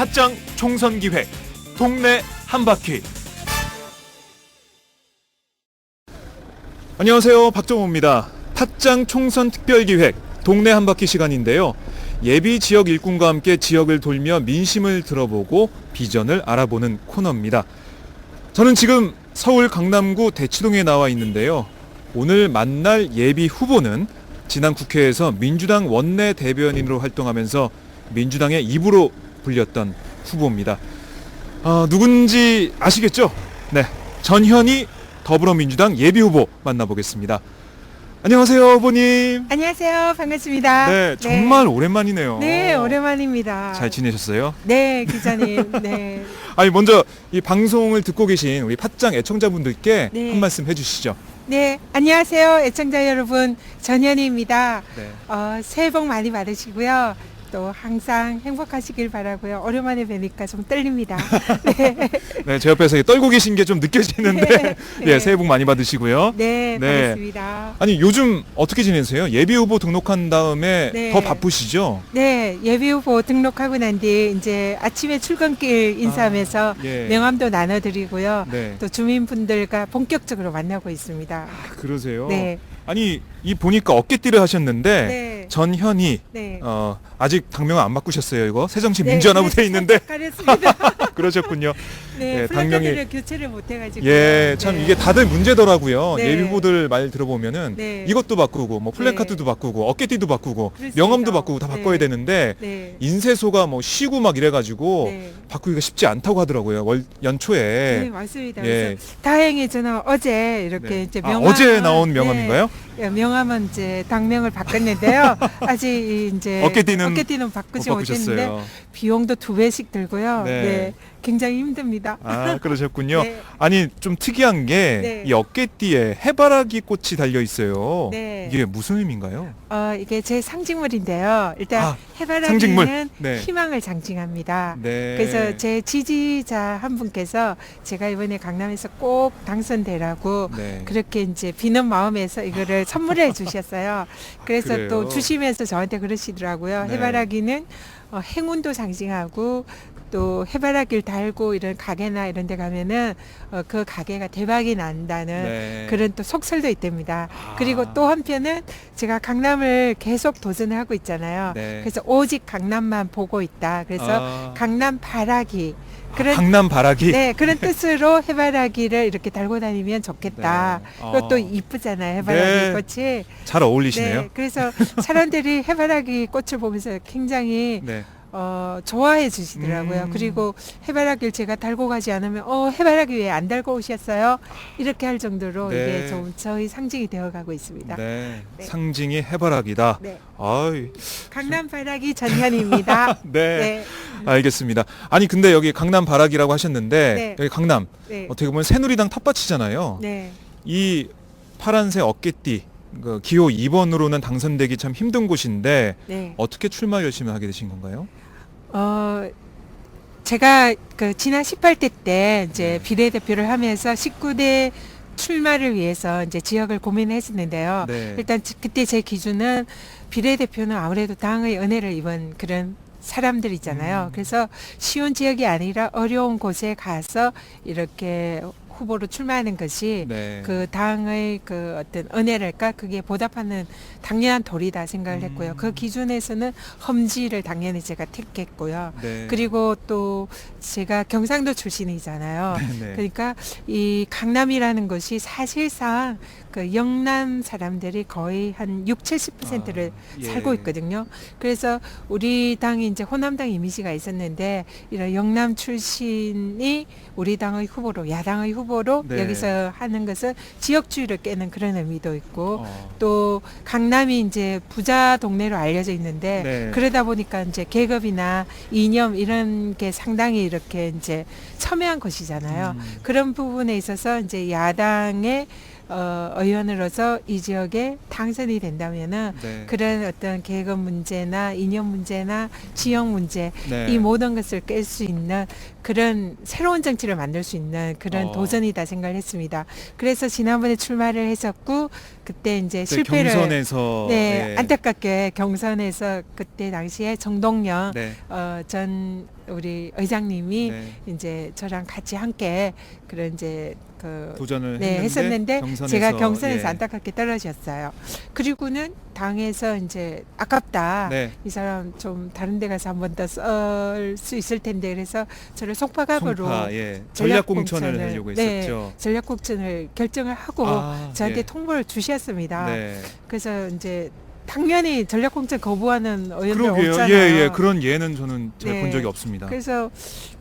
팟짱 총선 기획 동네 한바퀴. 안녕하세요, 박정호입니다. 팟짱 총선 특별기획 동네 한바퀴 시간인데요. 예비 지역 일꾼과 함께 지역을 돌며 민심을 들어보고 비전을 알아보는 코너입니다. 저는 지금 서울 강남구 대치동에 나와 있는데요. 오늘 만날 예비 후보는 지난 국회에서 민주당 원내 대변인으로 활동하면서 민주당의 입으로 불렸던 후보입니다. 누군지 아시겠죠? 네, 전현희 더불어민주당 예비후보 만나보겠습니다. 안녕하세요, 후보님. 안녕하세요. 반갑습니다. 네, 정말 오랜만이네요. 네, 오랜만입니다. 잘 지내셨어요? 네, 기자님. 네. 아니, 먼저 이 방송을 듣고 계신 우리 팟짱 애청자분들께 네. 한 말씀 해주시죠. 네, 안녕하세요. 애청자 여러분. 전현희입니다. 네. 새해 복 많이 받으시고요. 또 항상 행복하시길 바라고요. 오랜만에 뵈니까 좀 떨립니다. 네. 네, 제 옆에서 떨고 계신 게 좀 느껴지는데 네. 예, 새해 복 많이 받으시고요. 네, 네. 반갑습니다. 아니, 요즘 어떻게 지내세요? 예비 후보 등록한 다음에 네. 더 바쁘시죠? 네, 예비후보 등록하고 난 뒤 이제 아침에 출근길 인사하면서 예. 명함도 나눠드리고요. 네. 또 주민분들과 본격적으로 만나고 있습니다. 그러세요? 네. 아니, 이 보니까 어깨띠를 하셨는데 네. 전현희 네. 아직 당명을 안 바꾸셨어요, 이거? 새정치민주 네, 하나 붙어 있는데. 가렸습니다. 그러셨군요. 네, 예, 플래카드를 교체를 못해가지고. 예, 참 네. 이게 다들 문제더라고요. 네. 예비 후보들 말 들어보면은 네. 이것도 바꾸고 뭐 플래카드도 네. 바꾸고 어깨띠도 바꾸고 그렇습니다. 명함도 바꾸고 다 네. 바꿔야 되는데 네. 인쇄소가 뭐 쉬고 막 이래가지고 네. 바꾸기가 쉽지 않다고 하더라고요. 연초에. 네, 맞습니다. 예. 그래서 다행히 저는 어제 이렇게 네. 이제 아, 명함. 어제 나온 명함인가요? 네, 명함은 이제 당명을 바꿨는데요. 아직 이제 어깨띠는 바꾸지 못 못했는데 바꾸셨어요. 비용도 2배씩 들고요. 네. 네. 굉장히 힘듭니다. 아, 그러셨군요. 네. 아니, 좀 특이한 게 네. 이 어깨띠에 해바라기 꽃이 달려 있어요. 네. 이게 무슨 의미인가요? 이게 제 상징물인데요. 일단 아, 해바라기는 상징물. 네. 희망을 상징합니다. 네. 그래서 제 지지자 한 분께서 제가 이번에 강남에서 꼭 당선되라고 네. 그렇게 이제 비는 마음에서 이거를 선물해 주셨어요. 그래서 그래요? 또 주시면서 저한테 그러시더라고요. 네. 해바라기는 행운도 상징하고 또 해바라기를 달고 이런 가게나 이런 데 가면은 그 가게가 대박이 난다는 네. 그런 또 속설도 있답니다. 아. 그리고 또 한편은 제가 강남을 계속 도전을 하고 있잖아요. 네. 그래서 오직 강남만 보고 있다. 그래서 강남 바라기 강남 바라기. 네, 그런 뜻으로 해바라기를 이렇게 달고 다니면 좋겠다. 네. 그리고 또 이쁘잖아요, 해바라기 네. 꽃이. 잘 어울리시네요. 네, 그래서 사람들이 해바라기 꽃을 보면서 굉장히 네. 좋아해 주시더라고요. 그리고 해바라기를 제가 달고 가지 않으면 해바라기 왜 안 달고 오셨어요? 이렇게 할 정도로 네. 이게 좀 저희 상징이 되어 가고 있습니다. 네. 네. 상징이 해바라기다. 네. 아이. 강남 바라기 전현입니다. 네. 네. 알겠습니다. 아니, 근데 여기 강남 바라기라고 하셨는데 네. 여기 강남 네. 어떻게 보면 새누리당 텃밭이잖아요. 네. 이 파란색 어깨띠 그 기호 2번으로는 당선되기 참 힘든 곳인데 네. 어떻게 출마 열심히 하게 되신 건가요? 제가 그 지난 18대 때 이제 네. 비례대표를 하면서 19대 출마를 위해서 이제 지역을 고민했었는데요. 네. 일단 그때 제 기준은 비례대표는 아무래도 당의 은혜를 입은 그런 사람들이잖아요. 그래서 쉬운 지역이 아니라 어려운 곳에 가서 이렇게 후보로 출마하는 것이 네. 그 당의 그 어떤 은혜랄까 그게 보답하는 당연한 도리다 생각을 했고요. 그 기준에서는 험지를 당연히 제가 택했고요. 네. 그리고 또 제가 경상도 출신이잖아요. 네. 그러니까 이 강남이라는 것이 사실상 그 영남 사람들이 거의 한 6, 70%를 예. 살고 있거든요. 그래서 우리 당이 이제 호남당 이미지가 있었는데 이런 영남 출신이 우리 당의 후보로 야당의 후보로 네. 여기서 하는 것은 지역주의를 깨는 그런 의미도 있고 어. 또 강남이 이제 부자 동네로 알려져 있는데 네. 그러다 보니까 이제 계급이나 이념 이런 게 상당히 이렇게 이제 첨예한 것이잖아요. 그런 부분에 있어서 이제 야당의 의원으로서 이 지역에 당선이 된다면은 네. 그런 어떤 계급 문제나 이념 문제나 지역 문제 네. 이 모든 것을 깰 수 있는 그런 새로운 정치를 만들 수 있는 그런 도전이다 생각을 했습니다. 그래서 지난번에 출마를 했었고 그때 이제 네, 실패를 경선에서 네, 안타깝게 경선에서 그때 당시에 정동영 네. 전 우리 의장님이 네. 이제 저랑 같이 함께 그런 이제 그 도전을 했었는데 경선에서, 제가 경선에서 예. 안타깝게 떨어졌어요. 그리고는 당에서 이제 아깝다. 네. 이 사람 좀 다른 데 가서 한 번 더 썰 수 있을 텐데 그래서 저를 송파갑으로 송파, 예. 전략 공천을 하려고 네, 했었죠. 전략 공천을 결정을 하고 저한테 예. 통보를 주셨습니다. 네. 그래서 이제 당연히 전략 공천 거부하는 의원들 그러게요. 없잖아요. 예, 예. 그런 예는 저는 잘 본 네. 적이 없습니다. 그래서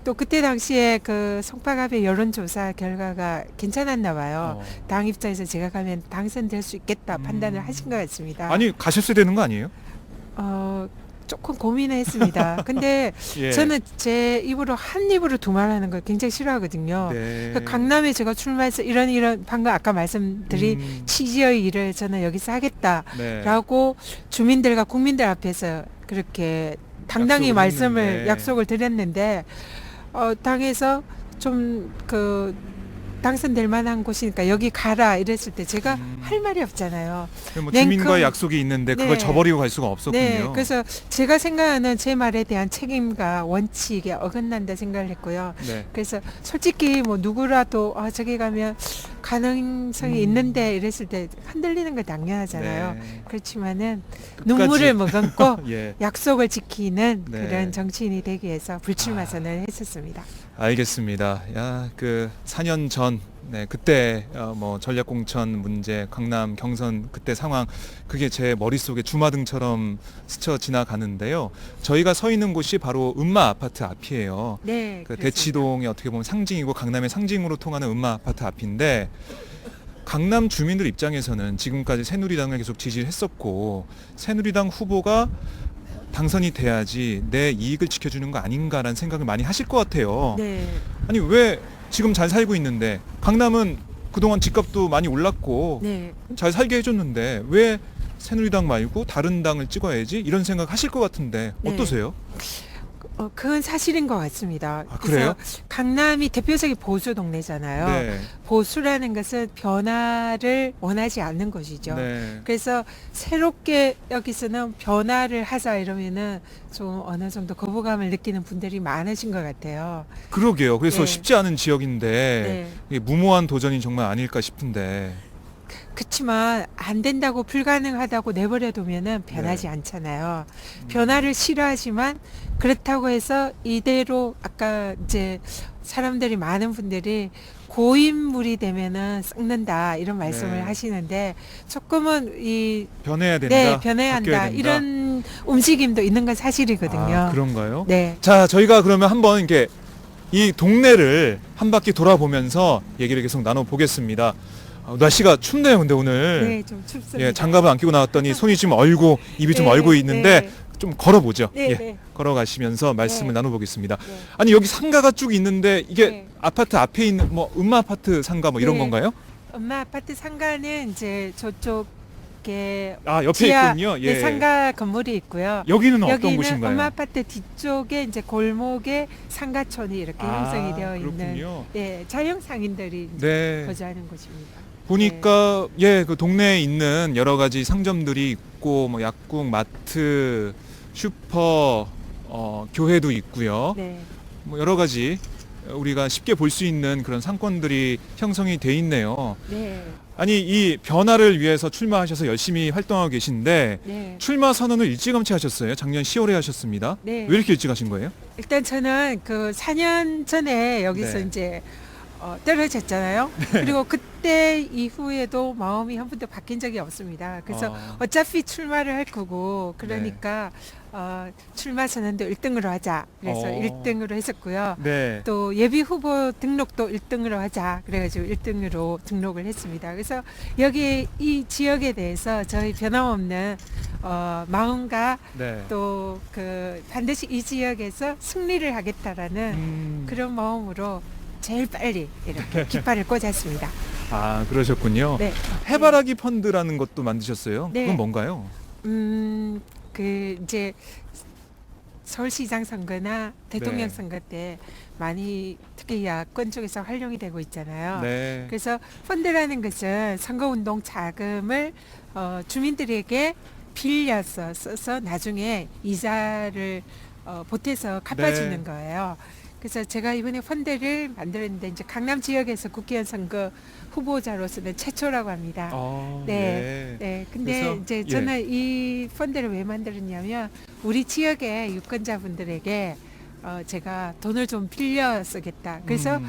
또 그때 당시에 그 송파갑의 여론조사 결과가 괜찮았나 봐요. 어. 당 입장에서 제가 가면 당선될 수 있겠다 판단을 하신 것 같습니다. 아니 가셨어야 되는 거 아니에요? 조금 고민을 했습니다. 근데 예. 저는 제 입으로 한 입으로 두말하는 걸 굉장히 싫어하거든요. 네. 그 강남에 제가 출마해서 이런 방금 아까 말씀드린 취지의 일을 저는 여기서 하겠다라고 네. 주민들과 국민들 앞에서 그렇게 당당히 약속을 말씀을 했는데. 약속을 드렸는데 당에서 좀 당선될 만한 곳이니까 여기 가라 이랬을 때 제가 할 말이 없잖아요. 뭐 냉큼- 주민과의 약속이 있는데 그걸 네. 저버리고 갈 수가 없었군요. 네, 그래서 제가 생각하는 제 말에 대한 책임과 원칙에 어긋난다 생각을 했고요. 네. 그래서 솔직히 뭐 누구라도 저기 가면 가능성이 있는데 이랬을 때 흔들리는 거 당연하잖아요. 네. 그렇지만은 끝까지. 눈물을 머금고 예. 약속을 지키는 네. 그런 정치인이 되기 위해서 불출마 선언을 했었습니다. 알겠습니다. 야, 그 4년 전, 네, 그때 뭐 전략 공천 문제, 강남 경선 그때 상황, 그게 제 머릿속에 주마등처럼 스쳐 지나가는데요. 저희가 서 있는 곳이 바로 은마 아파트 앞이에요. 네, 그 그렇습니다. 대치동이 어떻게 보면 상징이고 강남의 상징으로 통하는 은마 아파트 앞인데, 강남 주민들 입장에서는 지금까지 새누리당을 계속 지지를 했었고, 새누리당 후보가 당선이 돼야지 내 이익을 지켜주는 거 아닌가라는 생각을 많이 하실 것 같아요. 네. 아니 왜 지금 잘 살고 있는데, 강남은 그동안 집값도 많이 올랐고 네. 잘 살게 해줬는데 왜 새누리당 말고 다른 당을 찍어야지, 이런 생각 하실 것 같은데 네. 어떠세요? 그건 사실인 것 같습니다. 그래요? 그래서 강남이 대표적인 보수 동네잖아요. 네. 보수라는 것은 변화를 원하지 않는 것이죠. 네. 그래서 새롭게 여기서는 변화를 하자 이러면은 좀 어느 정도 거부감을 느끼는 분들이 많으신 것 같아요. 그러게요. 그래서 네. 쉽지 않은 지역인데 네. 이게 무모한 도전이 정말 아닐까 싶은데. 그렇지만 안 된다고 불가능하다고 내버려두면은 변하지 네. 않잖아요. 변화를 싫어하지만 그렇다고 해서 이대로 아까 이제 사람들이 많은 분들이 고인물이 되면은 썩는다 이런 말씀을 네. 하시는데 조금은 변해야 된다. 네, 변해야 바뀌어야 한다. 된다. 이런 움직임도 있는 건 사실이거든요. 아, 그런가요? 네. 자, 저희가 그러면 한번 이렇게 이 동네를 한 바퀴 돌아보면서 얘기를 계속 나눠보겠습니다. 날씨가 춥네요, 근데 오늘. 네, 좀 춥습니다. 예, 장갑을 안 끼고 나왔더니 손이 좀 얼고 입이 좀 네, 얼고 있는데 네. 좀 걸어보죠. 네, 예, 네. 걸어가시면서 말씀을 네. 나눠보겠습니다. 네. 아니 여기 상가가 쭉 있는데 이게 네. 아파트 앞에 있는 뭐 은마 아파트 상가 뭐 이런 네. 건가요? 엄마 아파트 상가는 이제 저쪽에 아, 옆에 지하 있군요. 예. 네, 상가 건물이 있고요. 여기는 어떤 여기는 곳인가요? 엄마 아파트 뒤쪽에 이제 골목에 상가촌이 이렇게 형성이 되어 있는 그렇군요. 네, 자영 상인들이 이제 네. 거주하는 곳입니다. 보니까 예, 그 동네에 있는 여러 가지 상점들이 있고 뭐 약국, 마트, 슈퍼, 교회도 있고요. 네. 뭐 여러 가지 우리가 쉽게 볼 수 있는 그런 상권들이 형성이 돼 있네요. 네. 아니 이 변화를 위해서 출마하셔서 열심히 활동하고 계신데 네. 출마 선언을 일찌감치 하셨어요. 작년 10월에 하셨습니다. 네. 왜 이렇게 일찍 하신 거예요? 일단 저는 그 4년 전에 여기서 네. 이제 떨어졌잖아요. 그리고 그때 이후에도 마음이 한 번도 바뀐 적이 없습니다. 그래서 어차피 출마를 할 거고 그러니까 출마 선언도 1등으로 하자. 그래서 1등으로 했었고요. 네. 또 예비 후보 등록도 1등으로 하자. 그래가지고 1등으로 등록을 했습니다. 그래서 여기 이 지역에 대해서 저희 변함없는 마음과 네. 또 그 반드시 이 지역에서 승리를 하겠다라는 그런 마음으로 제일 빨리 이렇게 깃발을 꽂았습니다. 아, 그러셨군요. 네. 해바라기 펀드라는 것도 만드셨어요. 네. 그건 뭔가요? 그 이제 서울시장 선거나 대통령 네. 선거 때 많이 특히 야권 쪽에서 활용이 되고 있잖아요. 네. 그래서 펀드라는 것은 선거운동 자금을 주민들에게 빌려서 써서 나중에 이자를 보태서 갚아주는 네. 거예요. 그래서 제가 이번에 펀드를 만들었는데 이제 강남 지역에서 국회의원 선거 후보자로서는 최초라고 합니다. 네. 네. 근데 그래서, 이제 예. 저는 이 펀드를 왜 만들었냐면 우리 지역의 유권자분들에게 제가 돈을 좀 빌려 쓰겠다. 그래서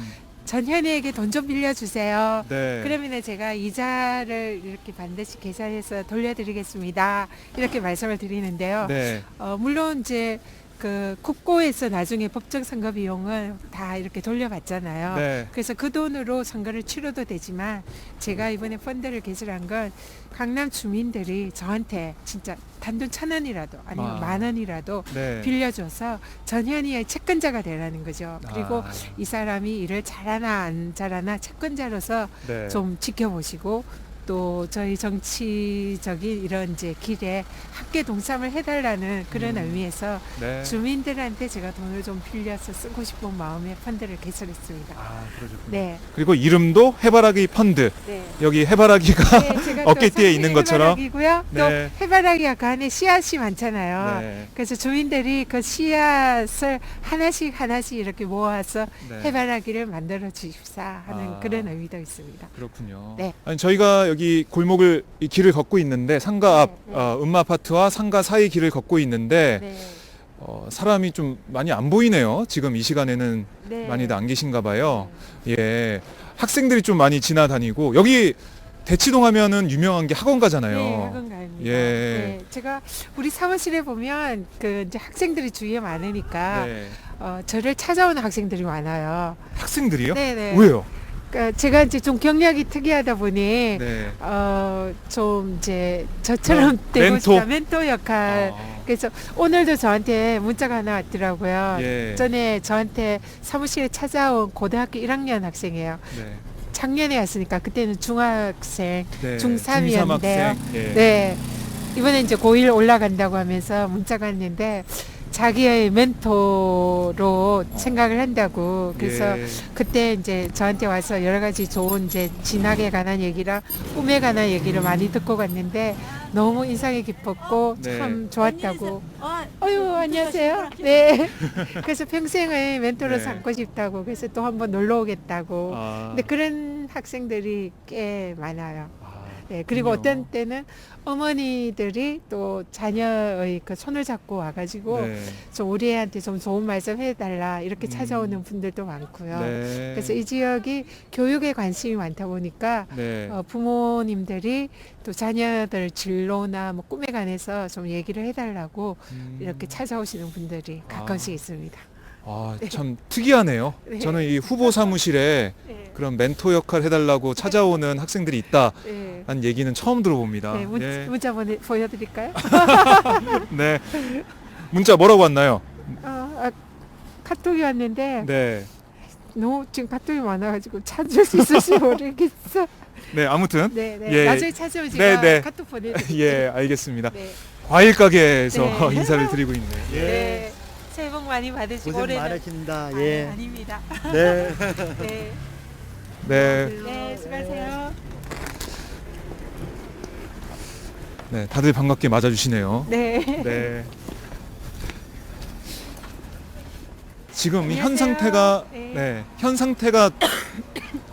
전현희에게 돈 좀 빌려주세요. 네. 그러면 제가 이자를 이렇게 반드시 계산해서 돌려드리겠습니다. 이렇게 말씀을 드리는데요. 네. 물론 이제 그 국고에서 나중에 법정 선거 비용을 다 이렇게 돌려받잖아요. 네. 그래서 그 돈으로 선거를 치러도 되지만 제가 이번에 펀드를 개설한 건 강남 주민들이 저한테 진짜 단돈 1,000원이라도 아니면 아. 10,000원이라도 네. 빌려줘서 전현희의 채권자가 되라는 거죠. 그리고 아. 이 사람이 일을 잘하나 안 잘하나 채권자로서 네. 좀 지켜보시고 또 저희 정치적인 이런 이제 길에 함께 동참을 해달라는 그런 의미에서 네. 주민들한테 제가 돈을 좀 빌려서 쓰고 싶은 마음에 펀드를 개설했습니다. 아, 그러셨군요. 네. 그리고 이름도 해바라기 펀드. 네. 여기 해바라기가 네, 제가 또 어깨띠에 사실 있는 것처럼. 해바라기고요. 네. 또 해바라기가 그 안에 씨앗이 많잖아요. 네. 그래서 주민들이 그 씨앗을 하나씩 이렇게 모아서 네. 해바라기를 만들어 주십사 하는 아. 그런 의미도 있습니다. 그렇군요. 네. 아니, 저희가 여기 골목을 이 길을 걷고 있는데 상가 앞 네. 음마 아파트와 상가 사이 길을 걷고 있는데 네. 사람이 좀 많이 안 보이네요. 지금 이 시간에는 네. 많이들 안 계신가 봐요. 예. 학생들이 좀 많이 지나다니고 여기 대치동 하면은 유명한 게 학원가잖아요. 네, 학원가입니다. 예. 네, 제가 우리 사무실에 보면 그 이제 학생들이 주위에 많으니까 네. 저를 찾아오는 학생들이 많아요. 학생들이요? 네네. 왜요? 그러니까 제가 이제 좀 경력이 특이하다 보니 네. 좀 이제 저처럼 되고 멘토? 싶다 멘토 역할. 그래서 오늘도 저한테 문자가 하나 왔더라고요. 예. 전에 저한테 사무실에 찾아온 고등학교 1학년 학생이에요. 네. 작년에 왔으니까 그때는 중학생, 네. 중3이었는데요. 학생. 예. 네. 이번에 이제 고1 올라간다고 하면서 문자가 왔는데 자기의 멘토로 생각을 한다고. 그래서 예. 그때 이제 저한테 와서 여러 가지 좋은 이제 진학에 관한 얘기랑 꿈에 관한 얘기를 많이 듣고 갔는데 너무 인상이 깊었고 네. 참 좋았다고. 어유 안녕하세요. 네. 그래서 평생을 멘토로 네. 삼고 싶다고. 그래서 또 한번 놀러 오겠다고. 아. 근데 그런 학생들이 꽤 많아요. 아, 네, 그리고 그렇군요. 어떤 때는 어머니들이 또 자녀의 그 손을 잡고 와가지고 네. 좀 우리 애한테 좀 좋은 말씀 해달라 이렇게 찾아오는 분들도 많고요. 네. 그래서 이 지역이 교육에 관심이 많다 보니까 네. 부모님들이 또 자녀들 진로나 뭐 꿈에 관해서 좀 얘기를 해달라고 이렇게 찾아오시는 분들이 가끔씩 있습니다. 아, 참 특이하네요. 네. 저는 이 후보 사무실에 네. 그런 멘토 역할 해달라고 찾아오는 학생들이 있다는 네. 얘기는 처음 들어봅니다. 네, 예. 문자 보여드릴까요? 네. 문자 뭐라고 왔나요? 카톡이 왔는데 네. 너무 지금 카톡이 많아가지고 찾을 수 있을지 모르겠어. 네, 아무튼. 네, 네. 예. 나중에 찾으면 네, 제가 네. 카톡 보내드릴게요. 예, 알겠습니다. 네. 과일 가게에서 네. 인사를 드리고 있네요. 예. 네. 새해 복 많이 받으시고 고생 올해는 많으십니다. 아, 예. 아닙니다. 네. 네. 네. 네, 수고하세요. 네, 다들 반갑게 맞아주시네요. 네. 네. 지금 이 현 안녕하세요. 상태가 네. 현 상태가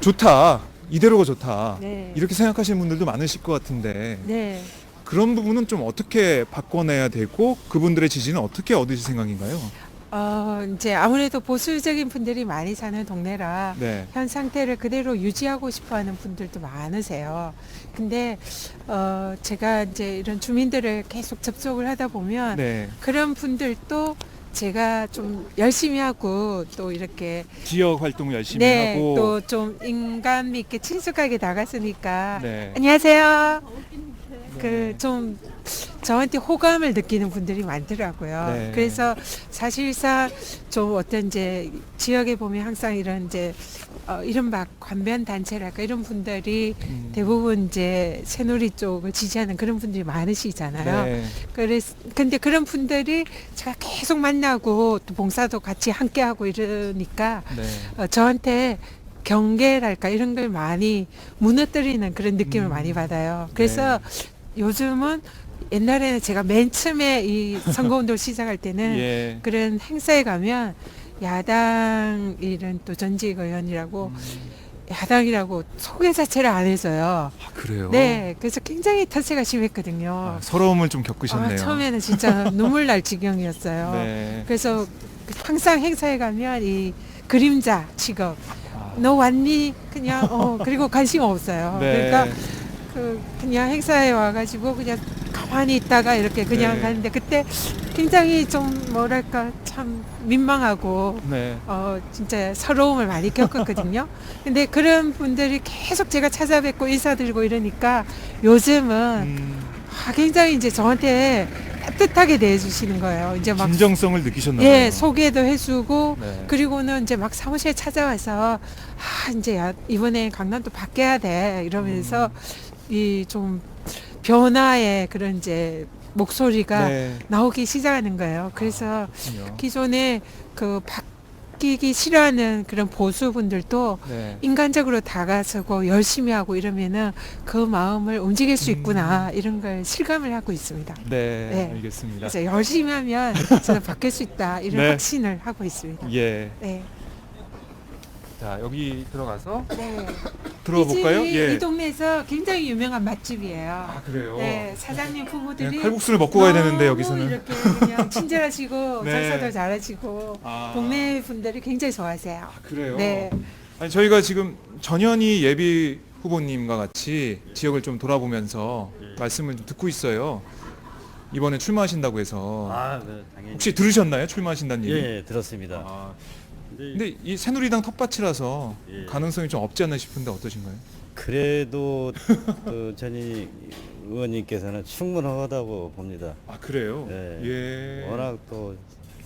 좋다. 이대로가 좋다. 네. 이렇게 생각하시는 분들도 많으실 것 같은데 네. 그런 부분은 좀 어떻게 바꿔내야 되고 그분들의 지지는 어떻게 얻으실 생각인가요? 이제 아무래도 보수적인 분들이 많이 사는 동네라 네. 현 상태를 그대로 유지하고 싶어 하는 분들도 많으세요. 근데, 제가 이제 이런 주민들을 계속 접촉을 하다 보면 네. 그런 분들도 제가 좀 열심히 하고 또 이렇게 지역 활동을 열심히 네, 하고 또 좀 인간 있게 친숙하게 나갔으니까 네. 안녕하세요. 그 좀 저한테 호감을 느끼는 분들이 많더라고요. 네. 그래서 사실상 좀 어떤 이제 지역에 보면 항상 이런 이제 이른바 관변 단체랄까 이런 분들이 음. 대부분 이제 새누리 쪽을 지지하는 그런 분들이 많으시잖아요. 네. 근데 그런 분들이 제가 계속 만나고 또 봉사도 같이 함께 하고 이러니까 네. 저한테 경계랄까 이런 걸 많이 무너뜨리는 그런 느낌을 많이 받아요. 그래서 요즘은 옛날에는 제가 맨 처음에 이 선거운동 시작할 때는 예. 그런 행사에 가면 야당 이런 또 전직 의원이라고 야당이라고 소개 자체를 안 해서요. 아, 그래요? 네, 그래서 굉장히 탓세가 심했거든요. 아, 서러움을 좀 겪으셨네요. 처음에는 진짜 눈물 날 지경이었어요. 네. 그래서 항상 행사에 가면 이 그림자 직업 아. 너 왔니? 그냥 그리고 관심 없어요. 네. 그러니까 그냥 행사에 와가지고 그냥 가만히 있다가 이렇게 그냥 네. 가는데 그때 굉장히 좀 뭐랄까 참 민망하고 네. 진짜 서러움을 많이 겪었거든요. 근데 그런 분들이 계속 제가 찾아뵙고 인사드리고 이러니까 요즘은 굉장히 이제 저한테 따뜻하게 대해주시는 거예요. 이제 막 진정성을 느끼셨나봐요. 예, 소개도 해주고 네. 그리고는 이제 막 사무실에 찾아와서 이제 이번에 강남도 바뀌어야 돼 이러면서 이 좀 변화의 그런 이제 목소리가 네. 나오기 시작하는 거예요. 그래서 그렇군요. 기존에 그 바뀌기 싫어하는 그런 보수분들도 네. 인간적으로 다가서고 열심히 하고 이러면은 그 마음을 움직일 수 있구나 이런 걸 실감을 하고 있습니다. 네. 네. 알겠습니다. 그래서 열심히 하면 저는 바뀔 수 있다 이런 네. 확신을 하고 있습니다. 예. 네. 자, 여기 들어가서 네. 들어볼까요? 이 집이 예. 이 동네에서 굉장히 유명한 맛집이에요. 아, 그래요? 네, 사장님 부부들이 네, 칼국수를 먹고 가야 되는데, 너무 여기서는. 이렇게 그냥 친절하시고 네. 장사도 잘하시고 아. 동네 분들이 굉장히 좋아하세요. 아, 그래요? 네. 아니, 저희가 지금 전현희 예비 후보님과 같이 지역을 좀 돌아보면서 말씀을 좀 듣고 있어요. 이번에 출마하신다고 해서. 아, 네, 당연히. 혹시 들으셨나요? 출마하신다는 얘기? 예, 들었습니다. 아, 근데, 근데 이 새누리당 텃밭이라서 예. 가능성이 좀 없지 않나 싶은데 어떠신가요? 그래도 전희 의원님께서는 충분하다고 봅니다. 아, 그래요? 네. 예. 워낙 또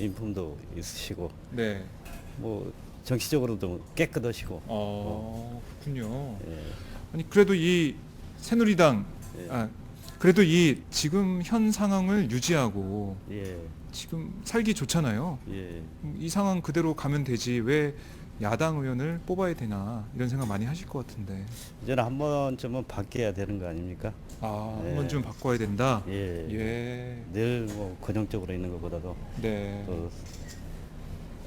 인품도 있으시고 네. 뭐 정치적으로도 깨끗하시고. 그렇군요. 예, 아니, 그래도 이 새누리당, 예. 그래도 이 지금 현 상황을 유지하고 예, 지금 살기 좋잖아요. 예. 이 상황 그대로 가면 되지 왜 야당 의원을 뽑아야 되나 이런 생각 많이 하실 것 같은데. 이제는 한 번쯤은 바뀌어야 되는 거 아닙니까? 아, 네. 한 번쯤 바꿔야 된다. 예. 예. 늘 뭐 고정적으로 있는 것보다도 네.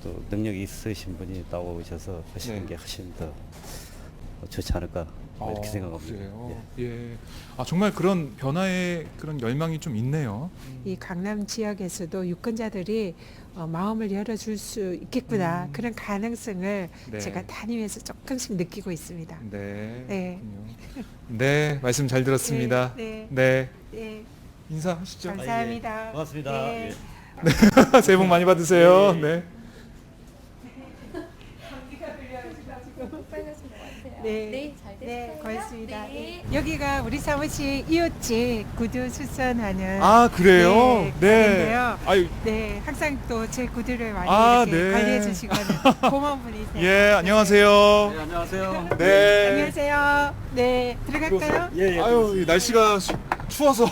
또 능력이 있으신 분이 나오셔서 하시는 네. 게 훨씬 더 좋지 않을까 이렇게 생각합니다. 그래요. 예. 예. 아, 정말 그런 변화의 그런 열망이 좀 있네요. 이 강남 지역에서도 유권자들이 마음을 열어줄 수 있겠구나 그런 가능성을 네. 제가 다니면서 조금씩 느끼고 있습니다. 네. 네. 그렇군요. 네, 말씀 잘 들었습니다. 네, 네. 네, 인사하시죠. 감사합니다. 고맙습니다. 네. 예. 새해 복 많이 받으세요. 네. 네. 네, 네, 잘 됐어요. 네, 고맙습니다. 네. 여기가 우리 사무실 이웃집 구두 수선하는 아, 그래요? 네, 가게인데요. 아유, 네, 항상 또 제 구두를 많이 아, 이렇게 네. 관리해 주시고 하는 고마운 분이세요. 예, 안녕하세요. 네, 안녕하세요. 네. 안녕하세요. 네, 들어갈까요? 예, 예. 아유, 이 날씨가 추워서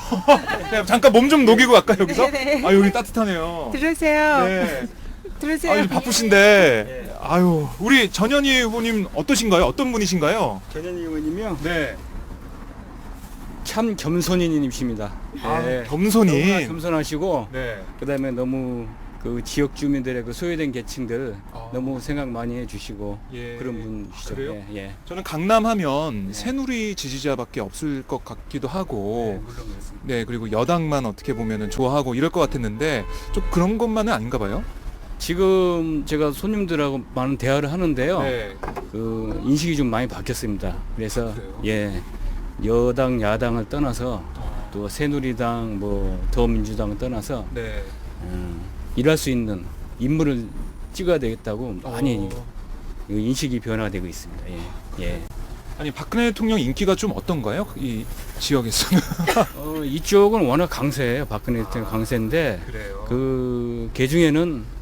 그냥 잠깐 몸 좀 녹이고 갈까요, 여기서? 네, 네. 아, 여기 따뜻하네요. 들어오세요. 네. 들어오세요. 아유, 바쁘신데. 아유, 우리 전현희 후보님 어떠신가요? 어떤 분이신가요? 전현희 의원님이요. 네. 참 겸손인이십니다. 아, 네. 겸손이. 너무나 겸손하시고 네. 그다음에 너무 그 지역 주민들의 그 소외된 계층들 아. 너무 생각 많이 해주시고 예. 그런 분이시죠. 그래요? 예, 예. 저는 강남 하면 네. 새누리 지지자밖에 없을 것 같기도 하고, 물론 그렇습니다. 네, 그리고 여당만 어떻게 보면은 좋아하고 이럴 것 같았는데 좀 그런 것만은 아닌가 봐요. 지금 제가 손님들하고 많은 대화를 하는데요. 네. 그 인식이 좀 많이 바뀌었습니다. 그래서 그래요? 예 여당 야당을 떠나서 또 새누리당 뭐 더민주당을 떠나서 네. 일할 수 있는 인물을 찍어야 되겠다고 많이 어, 인식이 변화되고 있습니다. 예. 예. 아니, 박근혜 대통령 인기가 좀 어떤가요? 이 지역에서는. 이쪽은 워낙 강세예요. 박근혜 대통령 강세인데 그래요. 그 개중에는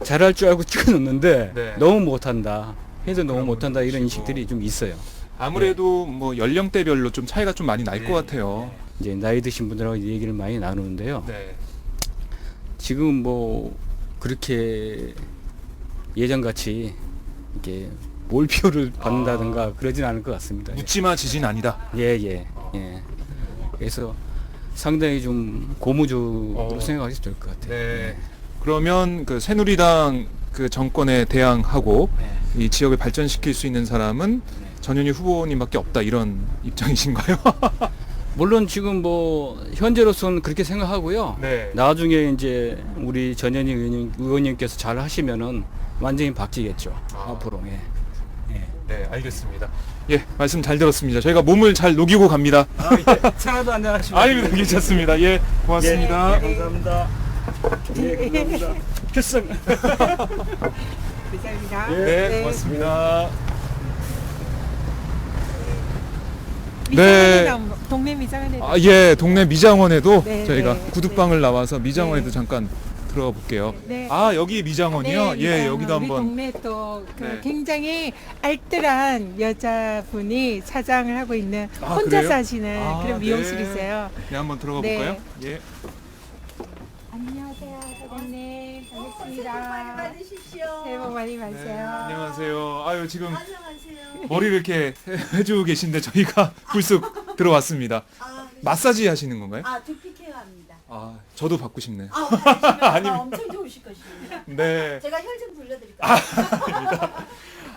잘할 줄 알고 찍어놓는데 네. 너무 못한다. 해도 너무 못한다 이런 인식들이 좀 있어요. 아무래도 뭐 연령대별로 좀 차이가 좀 많이 날 것 같아요. 이제 나이 드신 분들하고 얘기를 많이 나누는데요. 네. 지금 뭐 그렇게 예전같이 이렇게 몰표를 받는다든가 그러진 않을 것 같습니다. 묻지마 지진 아니다. 예. 그래서 상당히 좀 고무적으로 생각하셔도 될 것 같아요. 네. 그러면 그 새누리당 그 정권에 대항하고 이 지역을 발전시킬 수 있는 사람은 전현희 후보님밖에 없다 이런 입장이신가요? 물론 지금 뭐 현재로서는 그렇게 생각하고요. 네. 나중에 이제 우리 전현희 의원님께서 잘 하시면은 완전히 바뀌겠죠. 앞으로. 예. 네, 알겠습니다. 예, 말씀 잘 들었습니다. 저희가 몸을 잘 녹이고 갑니다. 차라도 한잔 하시면. 아닙니다. 괜찮습니다. 예, 고맙습니다. 감사합니다. 예, 감사합니다. 필승. 감사합니다. 네, 고맙습니다. 미장원에 네. 동네 미장원에 아, 예, 동네 미장원에도 네, 저희가 네, 구두방을 나와서 미장원에도 네. 잠깐 들어가 볼게요. 네. 아, 여기 미장원이요? 네, 예, 미장원. 여기도 우리 한번. 동네 또 그 네. 굉장히 알뜰한 여자분이 사장을 하고 있는 아, 혼자 그래요? 사시는 아, 그런 네. 미용실이세요. 네, 한번 들어가 네. 볼까요? 예. 안녕하세요, 사장님. 반갑습니다. 많이 받으십시오. 새해 복 많이 네, 받으세요. 안녕하세요. 아유, 지금 안녕하세요. 머리를 이렇게 해주고 계신데 저희가 불쑥 들어왔습니다. 마사지 하시는 건가요? 두피 케어합니다. 아, 저도 받고 싶네요. 아니면 엄청 좋으실 것입니다. 네. 제가 혈 좀 돌려드릴까요?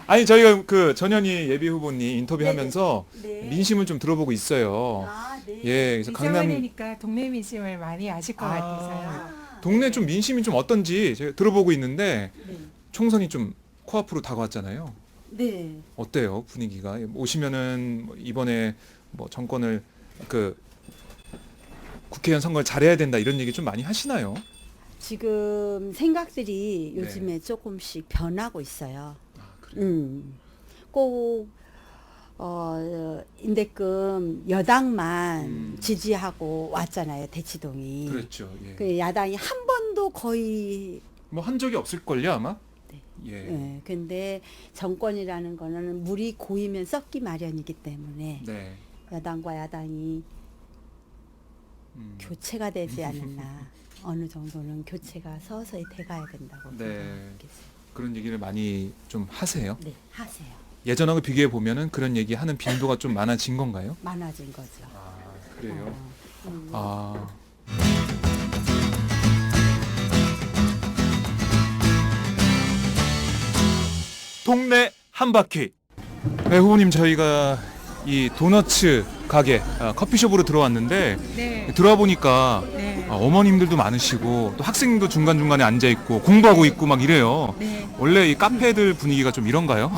아니, 저희가 그 전현희 예비 후보님 인터뷰하면서 네. 민심을 좀 들어보고 있어요. 네. 예, 그래서 강남 미장원이니까 동네 민심을 많이 아실 것 아. 같아서요. 동네 좀 민심이 좀 어떤지 제가 들어보고 있는데 네. 총선이 좀 코앞으로 다가왔잖아요. 네. 어때요, 분위기가? 오시면은 뭐 이번에 뭐 정권을 그 국회의원 선거를 잘해야 된다 이런 얘기 좀 많이 하시나요? 지금 생각들이 네. 요즘에 조금씩 변하고 있어요. 아, 그래요? 꼭 인대금 여당만 지지하고 왔잖아요, 대치동이. 그렇죠. 예. 그 야당이 한 번도 거의 뭐 한 적이 없을 걸요, 아마. 네. 예. 예, 근데 정권이라는 거는 물이 고이면 썩기 마련이기 때문에 네. 여당과 야당이 교체가 되지 않나. 어느 정도는 교체가 서서히 돼가야 된다고 네. 생각했어요. 그런 얘기를 많이 좀 하세요. 네, 하세요. 예전하고 비교해 보면은 그런 얘기 하는 빈도가 좀 많아진 건가요? 많아진 거죠. 아, 그래요. 음. 아. 동네 한 바퀴. 네, 후보님 저희가 이 도너츠 가게 커피숍으로 들어왔는데 네. 들어와 보니까 네. 어머님들도 많으시고 또 학생도 중간중간에 앉아 있고 공부하고 있고 막 이래요. 네. 원래 이 카페들 분위기가 좀 이런가요?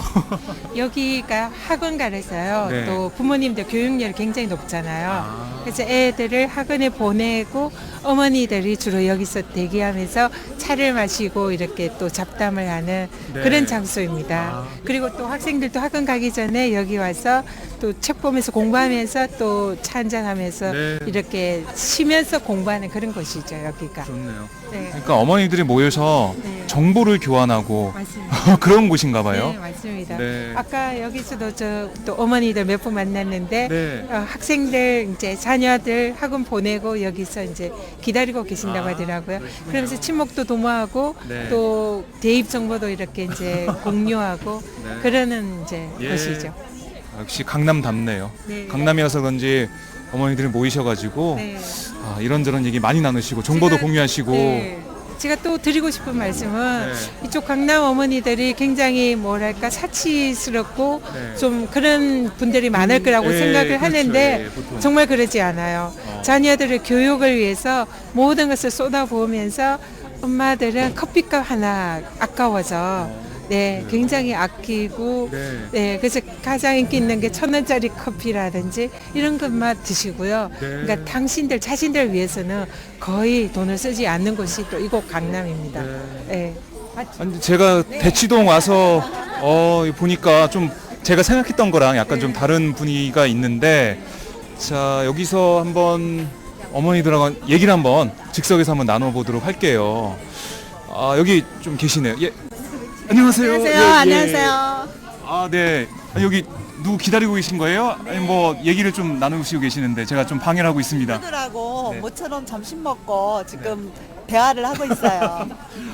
여기가 학원가라서요. 네. 또 부모님들 교육열이 굉장히 높잖아요. 아. 그래서 애들을 학원에 보내고 어머니들이 주로 여기서 대기하면서 차를 마시고 이렇게 또 잡담을 하는 네. 그런 장소입니다. 아. 그리고 또 학생들도 학원 가기 전에 여기 와서 또 책 보면서 공부하면서 또 차 한잔 하면서 네. 이렇게 쉬면서 공부하는 그런 곳이죠, 여기가. 좋네요. 네. 그러니까 어머니들이 모여서 네. 정보를 교환하고 맞습니다. 그런 곳인가 봐요. 네, 맞습니다. 네. 아까 여기서도 또 어머니들 몇 분 만났는데 네. 학생들 이제 자녀들 학원 보내고 여기서 이제 기다리고 계신다고 하더라고요. 그러시군요. 그러면서 친목도 도모하고 네. 또 대입 정보도 이렇게 이제 공유하고 네. 그러는 이제 예. 것이죠. 역시 강남답네요. 네. 강남이라서 그런지 어머니들이 모이셔가지고 네. 이런저런 얘기 많이 나누시고 정보도 제가- 공유하시고 네. 제가 또 드리고 싶은 말씀은 네. 이쪽 강남 어머니들이 굉장히 뭐랄까 사치스럽고 네. 좀 그런 분들이 많을 거라고 예, 생각을 그렇죠. 하는데 예, 보통. 정말 그러지 않아요. 자녀들의 교육을 위해서 모든 것을 쏟아부으면서 엄마들은 커피값 하나 아까워서 네, 굉장히 아끼고 네. 네, 그래서 가장 인기 있는 게 1,000원짜리 커피라든지 이런 것만 드시고요. 네. 그러니까 당신들 자신들 위해서는 거의 돈을 쓰지 않는 곳이 또 이곳 강남입니다. 네. 아니, 제가 대치동 와서 보니까 좀 제가 생각했던 거랑 약간 좀 다른 분위기가 있는데 자 여기서 한번 어머니들하고 얘기를 한번 즉석에서 한번 나눠보도록 할게요. 여기 좀 계시네요. 예. 안녕하세요. 안녕하세요. 예, 예. 안녕하세요. 아, 네. 여기 누구 기다리고 계신 거예요? 아니 뭐 얘기를 좀 나누시고 계시는데 제가 좀 방해를 하고 있습니다. 친구들하고 네. 모처럼 점심 먹고 지금 대화를 하고 있어요.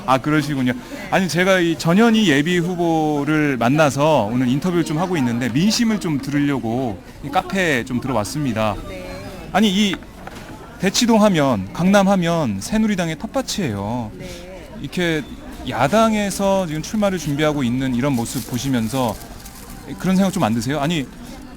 아, 그러시군요. 아니 제가 이 전현희 예비 후보를 만나서 오늘 인터뷰를 좀 하고 있는데 민심을 좀 들으려고 이 카페에 좀 들어왔습니다. 아니 이 대치동 하면 강남 하면 새누리당의 텃밭이에요. 이렇게 야당에서 지금 출마를 준비하고 있는 이런 모습 보시면서 그런 생각 좀 안 드세요? 아니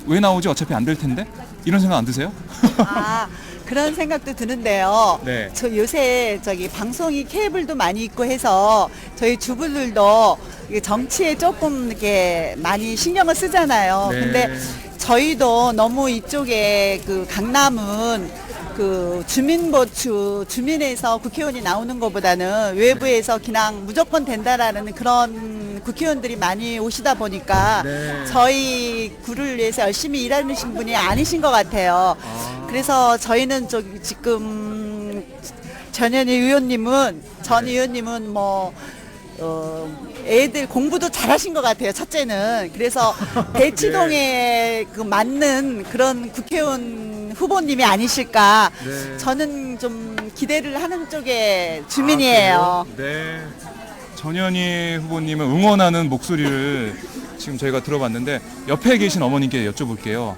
왜 나오지? 어차피 안 될 텐데? 이런 생각 안 드세요? 아, 그런 생각도 드는데요. 네. 저 요새 방송이 케이블도 많이 있고 해서 저희 주부들도 이게 정치에 조금 이렇게 많이 신경을 쓰잖아요. 네. 근데 저희도 너무 이쪽에 그 강남은 그 주민에서 국회의원이 나오는 것보다는 외부에서 그냥 무조건 된다라는 그런 국회의원들이 많이 오시다 보니까 네. 저희 구를 위해서 열심히 일하시는 분이 아니신 것 같아요. 그래서 저희는 지금 전현희 의원님은 전 의원님은 뭐 애들 공부도 잘하신 것 같아요. 첫째는 그래서 대치동에 그 맞는 그런 국회의원 후보님이 아니실까. 네. 저는 좀 기대를 하는 쪽의 주민이에요. 네. 전현희 후보님을 응원하는 목소리를 지금 저희가 들어봤는데 옆에 계신 어머님께 여쭤볼게요.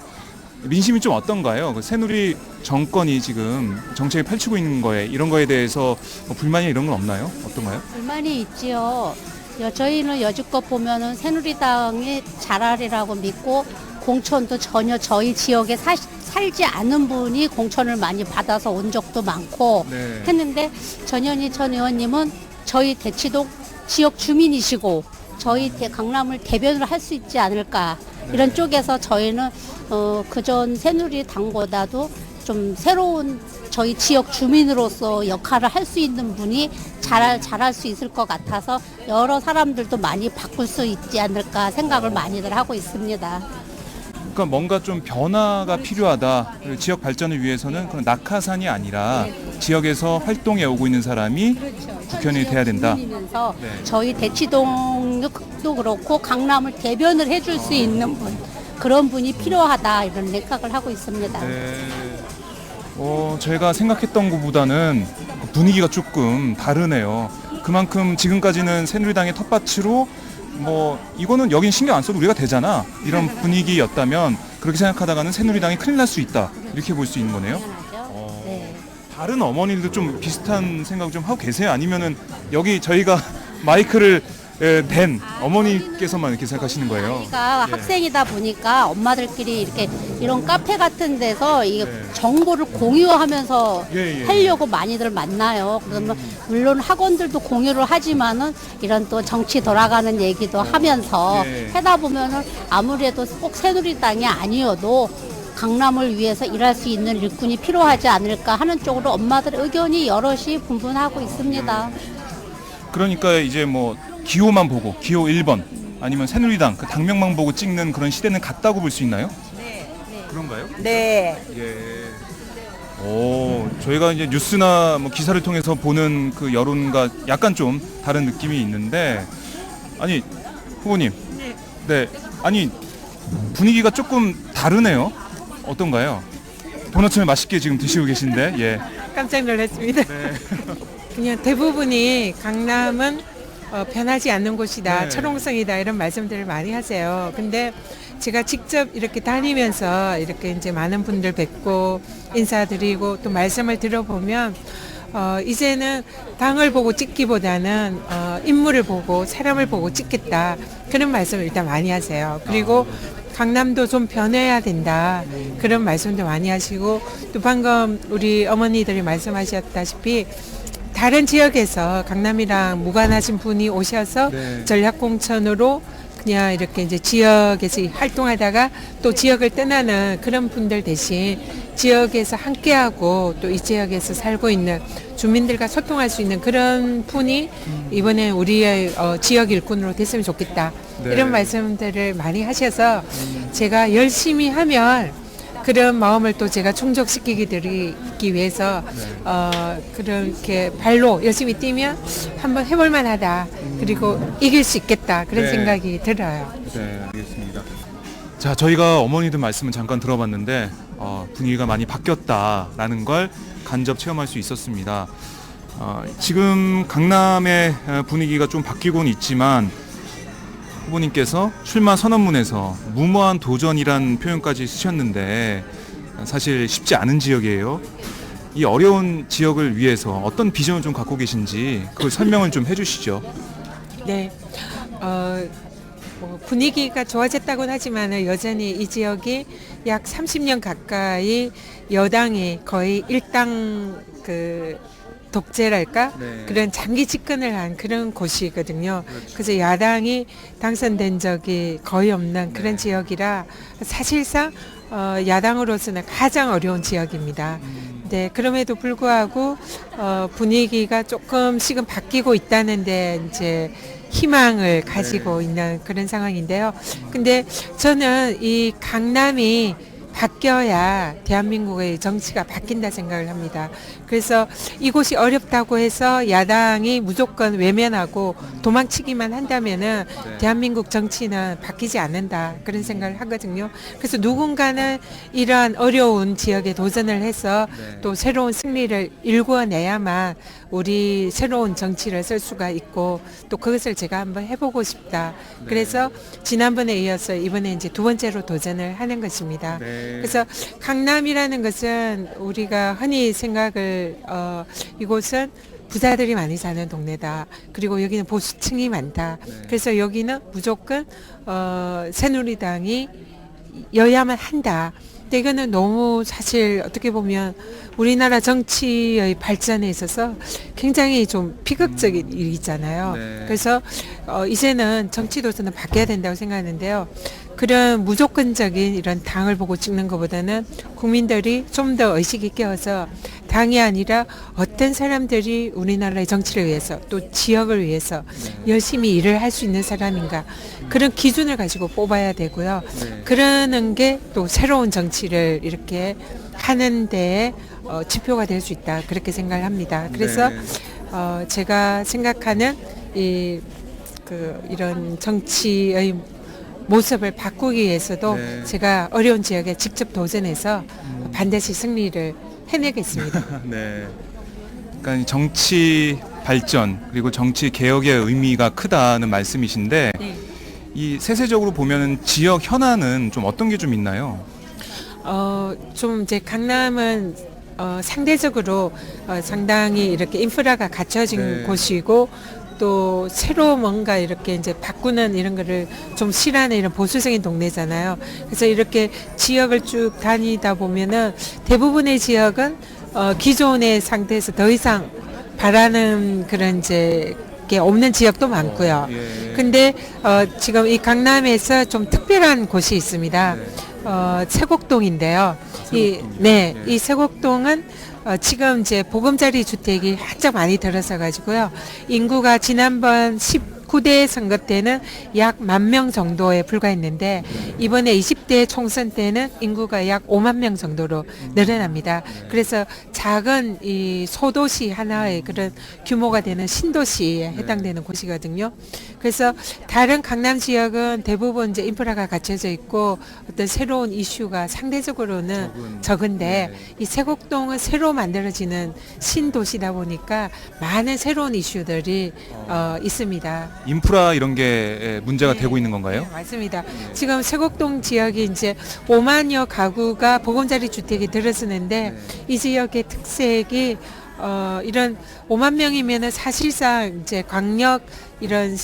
민심이 좀 어떤가요? 그 새누리 정권이 지금 정책을 펼치고 있는 거에 이런 거에 대해서 뭐 불만이 이런 건 없나요? 어떤가요? 불만이 있지요. 저희는 여지껏 보면은 새누리당이 잘하리라고 믿고 공천도 전혀 저희 지역에 살지 않은 분이 공천을 많이 받아서 온 적도 많고 네. 했는데 전현희 전 의원님은 저희 대치동 지역 주민이시고 저희 강남을 대변을 할 수 있지 않을까 이런 쪽에서 저희는 그전 새누리당보다도 좀 새로운 저희 지역 주민으로서 역할을 할 수 있는 분이 잘할 수 있을 것 같아서 여러 사람들도 많이 바꿀 수 있지 않을까 생각을 많이들 하고 있습니다. 그러니까 뭔가 좀 변화가 필요하다. 그리고 지역 발전을 위해서는 그런 낙하산이 아니라 지역에서 활동해 오고 있는 사람이 국회의원이 돼야 된다. 주민이면서 네. 저희 대치동도 그렇고 강남을 대변을 해줄 수 있는 분 그런 분이 필요하다 이런 생각을 하고 있습니다. 네. 제가 생각했던 것보다는 분위기가 조금 다르네요. 그만큼 지금까지는 새누리당의 텃밭으로 뭐 이거는 여긴 신경 안 써도 우리가 되잖아 이런 분위기였다면 그렇게 생각하다가는 새누리당이 큰일 날 수 있다 이렇게 볼 수 있는 거네요. 당연하죠. 네. 다른 어머니들도 좀 비슷한 생각 좀 하고 계세요? 아니면은 여기 저희가 마이크를 댄 어머니께서만 이렇게 생각하시는 거예요? 아이가 예. 학생이다 보니까 엄마들끼리 이렇게 이런 카페 같은 데서 이게 네. 정보를 공유하면서 예, 예. 하려고 많이들 만나요. 그러면 물론 학원들도 공유를 하지만은 이런 또 정치 돌아가는 얘기도 하면서 예. 하다 보면은 아무래도 꼭 새누리당이 아니어도 강남을 위해서 일할 수 있는 일꾼이 필요하지 않을까 하는 쪽으로 엄마들 의견이 여럿이 분분하고 있습니다. 그러니까 이제 뭐 기호만 보고 기호 1번 아니면 새누리당 그 당명만 보고 찍는 그런 시대는 갔다고 볼 수 있나요? 네. 그런가요? 네. 예. 저희가 이제 뉴스나 뭐 기사를 통해서 보는 그 여론과 약간 좀 다른 느낌이 있는데 아니 후보님. 네. 아니 분위기가 조금 다르네요. 어떤가요? 도넛을 맛있게 지금 드시고 계신데 예. 깜짝 놀랐습니다. 네. 그냥 대부분이 강남은 변하지 않는 곳이다, 네. 철옹성이다 이런 말씀들을 많이 하세요. 근데 제가 직접 이렇게 다니면서 이렇게 이제 많은 분들 뵙고 인사드리고 또 말씀을 들어보면 이제는 당을 보고 찍기보다는 인물을 보고 사람을 보고 찍겠다 그런 말씀을 일단 많이 하세요. 그리고 강남도 좀 변해야 된다 그런 말씀도 많이 하시고 또 방금 우리 어머니들이 말씀하셨다시피 다른 지역에서 강남이랑 무관하신 분이 오셔서 네. 전략공천으로 그냥 이렇게 이제 지역에서 활동하다가 또 지역을 떠나는 그런 분들 대신 지역에서 함께하고 또 이 지역에서 살고 있는 주민들과 소통할 수 있는 그런 분이 이번에 우리의 지역 일꾼으로 됐으면 좋겠다. 네. 이런 말씀들을 많이 하셔서 제가 열심히 하면 그런 마음을 또 제가 충족시키기 드리기 위해서 그렇게 발로 열심히 뛰면 한번 해볼 만하다. 그리고 이길 수 있겠다. 그런 네. 생각이 들어요. 네, 알겠습니다. 자, 저희가 어머니들 말씀을 잠깐 들어봤는데 분위기가 많이 바뀌었다라는 걸 간접 체험할 수 있었습니다. 지금 강남의 분위기가 좀 바뀌고는 있지만 후보님께서 출마 선언문에서 무모한 도전이란 표현까지 쓰셨는데 사실 쉽지 않은 지역이에요. 이 어려운 지역을 위해서 어떤 비전을 좀 갖고 계신지 그걸 설명을 좀 해주시죠. 네. 분위기가 좋아졌다고는 하지만 여전히 이 지역이 약 30년 가까이 여당이 거의 일당 독재랄까? 네. 그런 장기 집권을 한 그런 곳이거든요. 그래서 야당이 당선된 적이 거의 없는 그런 지역이라 사실상 야당으로서는 가장 어려운 지역입니다. 네, 그럼에도 불구하고 분위기가 조금씩은 바뀌고 있다는데 이제 희망을 가지고 있는 그런 상황인데요. 근데 저는 이 강남이 바뀌어야 대한민국의 정치가 바뀐다 생각을 합니다. 그래서 이곳이 어렵다고 해서 야당이 무조건 외면하고 도망치기만 한다면은 대한민국 정치는 바뀌지 않는다. 그런 생각을 하거든요. 그래서 누군가는 이러한 어려운 지역에 도전을 해서 또 새로운 승리를 일궈내야만 우리 새로운 정치를 쓸 수가 있고 또 그것을 제가 한번 해보고 싶다. 그래서 지난번에 이어서 이번에 이제 두 번째로 도전을 하는 것입니다. 그래서 강남이라는 것은 우리가 흔히 생각을 이곳은 부자들이 많이 사는 동네다. 그리고 여기는 보수층이 많다. 그래서 여기는 무조건 새누리당이 여야만 한다. 근데 이거는 너무 사실 어떻게 보면 우리나라 정치의 발전에 있어서 굉장히 좀 비극적인 일이잖아요. 그래서 이제는 정치도서는 바뀌어야 된다고 생각하는데요. 그런 무조건적인 이런 당을 보고 찍는 것보다는 국민들이 좀 더 의식 있게 해서 당이 아니라 어떤 사람들이 우리나라의 정치를 위해서 또 지역을 위해서 열심히 일을 할 수 있는 사람인가 그런 기준을 가지고 뽑아야 되고요. 그러는 게 또 새로운 정치를 이렇게 하는 데에 지표가 될 수 있다. 그렇게 생각을 합니다. 그래서 제가 생각하는 이런 정치의 모습을 바꾸기 위해서도 제가 어려운 지역에 직접 도전해서 반드시 승리를 해내겠습니다. 네. 그러니까 정치 발전 그리고 정치 개혁의 의미가 크다는 말씀이신데 네. 이 세세적으로 보면은 지역 현안은 좀 어떤 게 좀 있나요? 좀 이제 강남은 상대적으로 상당히 이렇게 인프라가 갖춰진 곳이고 또 새로 뭔가 이렇게 이제 바꾸는 이런 거를 좀 싫어하는 이런 보수적인 동네잖아요. 그래서 이렇게 지역을 쭉 다니다 보면은 대부분의 지역은 기존의 상태에서 더 이상 바라는 그런 이제 게 없는 지역도 많고요. 근데 지금 이 강남에서 좀 특별한 곳이 있습니다. 세곡동인데요. 이 세곡동은 지금 이제 보금자리 주택이 한창 많이 들어서 가지고요. 인구가 지난번 19대 선거 때는 약 10,000명 정도에 불과했는데 이번에 20대 총선 때는 인구가 약 5만 명 정도로 늘어납니다. 그래서 작은 이 소도시 하나의 그런 규모가 되는 신도시에 해당되는 곳이거든요. 그래서 다른 강남 지역은 대부분 이제 인프라가 갖춰져 있고 어떤 새로운 이슈가 상대적으로는 적은데 이 세곡동은 새로 만들어지는 신도시다 보니까 많은 새로운 이슈들이 있습니다. 인프라 이런 게 문제가 되고 있는 건가요? 네, 맞습니다. 지금 세곡동 지역이 이제 5만여 가구가 보금자리 주택이 들어서는데 이 지역의 특색이 이런 5만 명이면은 사실상 이제 광역 이런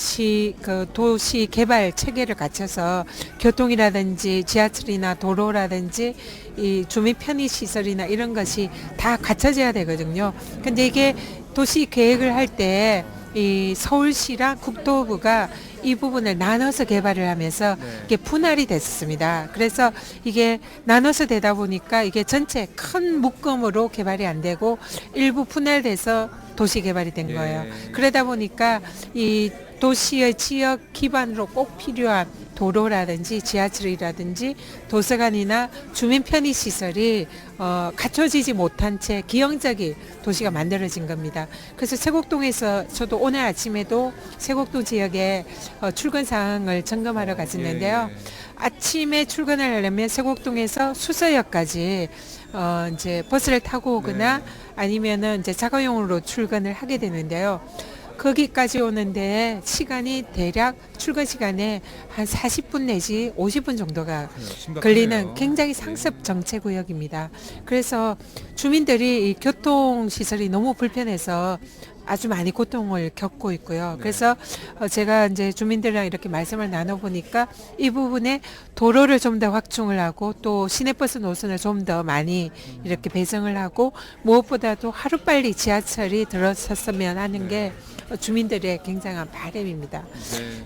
도시 개발 체계를 갖춰서 교통이라든지 지하철이나 도로라든지 이 주민 편의 시설이나 이런 것이 다 갖춰져야 되거든요. 근데 이게 도시 계획을 할 때 이 서울시랑 국토부가 이 부분을 나눠서 개발을 하면서 이게 분할이 됐습니다. 그래서 이게 나눠서 되다 보니까 이게 전체 큰 묶음으로 개발이 안 되고 일부 분할돼서 도시 개발이 된 거예요. 그러다 보니까 이 도시의 지역 기반으로 꼭 필요한 도로라든지 지하철이라든지 도서관이나 주민 편의 시설이 갖춰지지 못한 채 기형적인 도시가 만들어진 겁니다. 그래서 세곡동에서 저도 오늘 아침에도 세곡동 지역에 출근 사항을 점검하러 갔었는데요. 아침에 출근을 하려면 세곡동에서 수서역까지 이제 버스를 타고 오거나 아니면은 이제 자가용으로 출근을 하게 되는데요. 거기까지 오는데 시간이 대략 출근 시간에 한 40분 내지 50분 정도가 걸리는 굉장히 상습 정체 구역입니다. 그래서 주민들이 이 교통 시설이 너무 불편해서 아주 많이 고통을 겪고 있고요. 그래서 제가 이제 주민들이랑 이렇게 말씀을 나눠보니까 이 부분에 도로를 좀 더 확충을 하고 또 시내버스 노선을 좀 더 많이 이렇게 배정을 하고 무엇보다도 하루빨리 지하철이 들어섰으면 하는 게 주민들의 굉장한 바람입니다.